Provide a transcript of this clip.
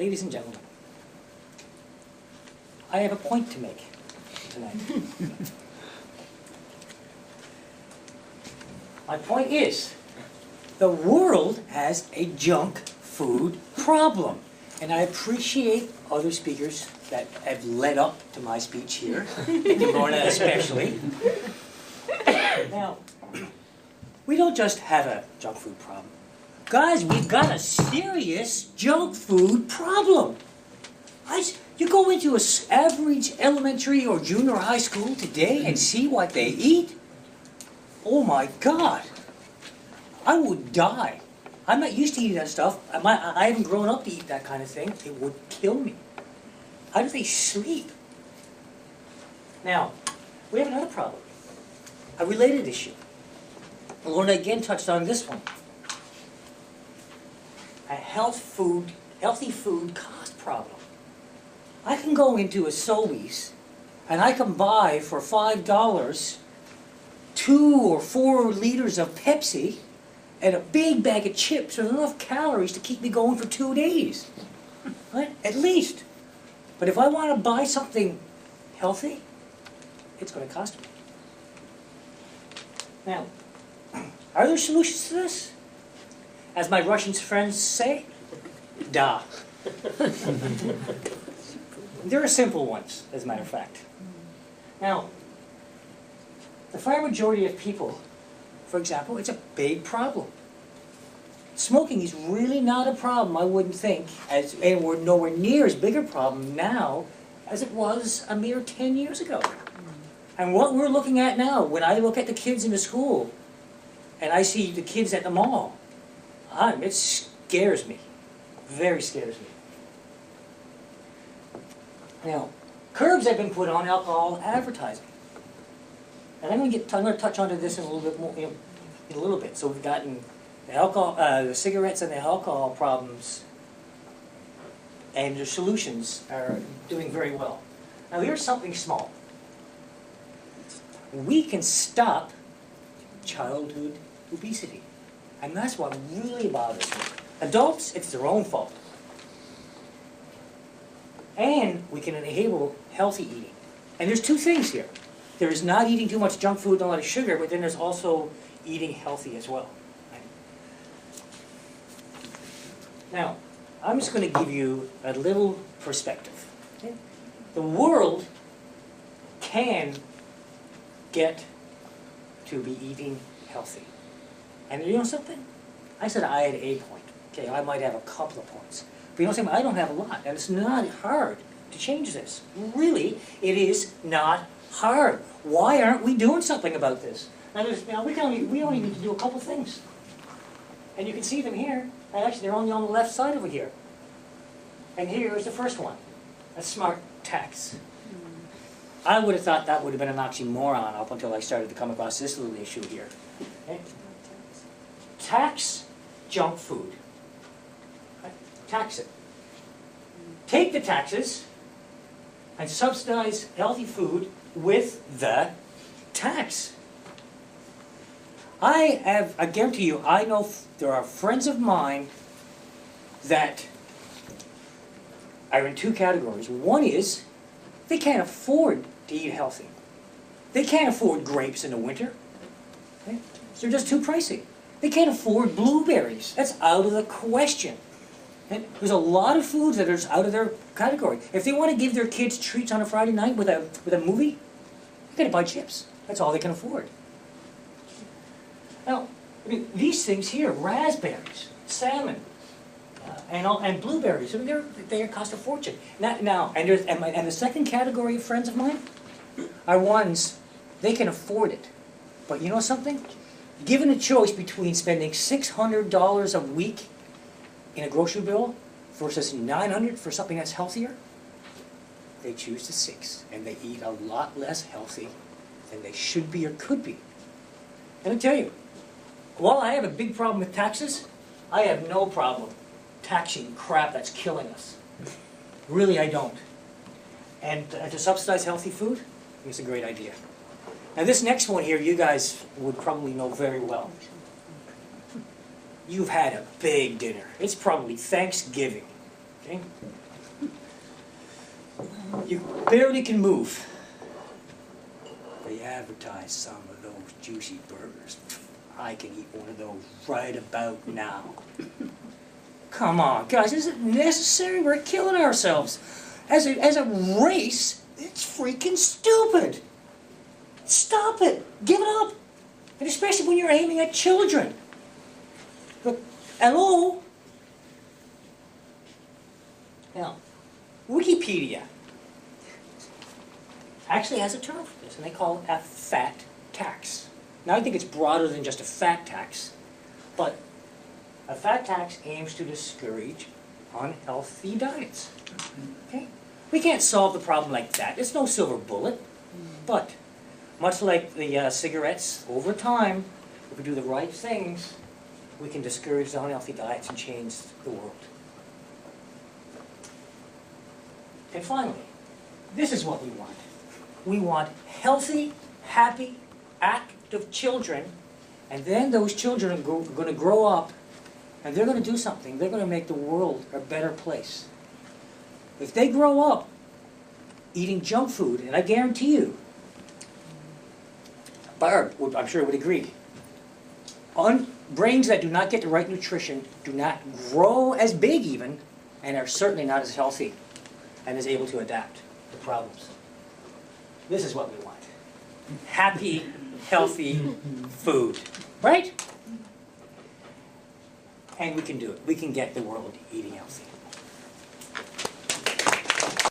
ladies and gentlemen, I have a point to make tonight. My point is, the world has a junk food problem. And I appreciate other speakers that have led up to my speech here, Lorna especially. Now, we don't just have a junk food problem. Guys, we've got a serious junk food problem. You go into an average elementary or junior high school today and see what they eat. Oh my God, I would die. I'm not used to eating that stuff. I haven't grown up to eat that kind of thing. It would kill me. How do they sleep? Now, we have another problem. A related issue. Lorna again touched on this one. A healthy food cost problem. I can go into a Sobeys and I can buy for $5 2 or 4 liters of Pepsi and a big bag of chips with enough calories to keep me going for 2 days. Right? At least. But if I want to buy something healthy, it's going to cost me. Now, are there solutions to this? As my Russian friends say, da. There are simple ones, as a matter of fact. Now, the far majority of people, for example, it's a big problem. Smoking is really not a problem, I wouldn't think, and we're nowhere near as big a problem now as it was a mere 10 years ago. And what we're looking at now, when I look at the kids in the school, and I see the kids at the mall, it scares me. Very scares me. Now, curbs have been put on alcohol advertising. And I'm going to touch onto this in a little bit more, in a little bit. So we've gotten the alcohol, the cigarettes and the alcohol problems, and their solutions are doing very well. Now here's something small. We can stop childhood obesity, and that's what really bothers me. Adults, it's their own fault. And we can enable healthy eating. And there's 2 things here. There's not eating too much junk food and a lot of sugar, but then there's also eating healthy as well. Right? Now, I'm just going to give you a little perspective. Okay? The world can get to be eating healthy. And you know something? I said I had a point. Okay, I might have a couple of points. But you know something? I don't have a lot. And it's not hard to change this. Really, it is not hard. Why aren't we doing something about this? Now we only need to do a couple things. And you can see them here. And actually, they're only on the left side over here. And here is the first one. A smart tax. I would have thought that would have been an oxymoron up until I started to come across this little issue here. Okay? Tax junk food. Right? Tax it. Take the taxes and subsidize healthy food with the tax. I guarantee you, I know there are friends of mine that are in 2 categories. One is they can't afford to eat healthy. They can't afford grapes in the winter. Okay? They're just too pricey. They can't afford blueberries. That's out of the question. And there's a lot of foods that are just out of their category. If they want to give their kids treats on a Friday night with a movie, they're going to buy chips. That's all they can afford. Now, I mean, these things here, raspberries, salmon, and blueberries, I mean, they cost a fortune. And the second category of friends of mine are ones, they can afford it. But you know something? Given a choice between spending $600 a week in a grocery bill versus $900 for something that's healthier, they choose the 6, and they eat a lot less healthy than they should be or could be. And I tell you, while I have a big problem with taxes, I have no problem taxing crap that's killing us. Really, I don't. And to subsidize healthy food, I think it's a great idea. Now this next one here, you guys would probably know very well. You've had a big dinner. It's probably Thanksgiving. Okay? You barely can move. They advertise some of those juicy burgers. I can eat one of those right about now. Come on, guys, is it necessary? We're killing ourselves. As a race, it's freaking stupid. Stop it. Give it up. And especially when you're aiming at children. Look, hello? Now, Wikipedia actually has a term for this, and they call it a fat tax. Now, I think it's broader than just a fat tax, but a fat tax aims to discourage unhealthy diets. Okay? We can't solve the problem like that. It's no silver bullet, but much like the cigarettes, over time, if we do the right things, we can discourage the unhealthy diets and change the world. And finally, this is what we want. We want healthy, happy, active children, and then those children are going to grow up, and they're going to do something. They're going to make the world a better place. If they grow up eating junk food, and I guarantee you, Barb, I'm sure would agree, brains that do not get the right nutrition do not grow as big even, and are certainly not as healthy and is able to adapt to problems. This is what we want. Happy, healthy food, right? And we can do it. We can get the world eating healthy.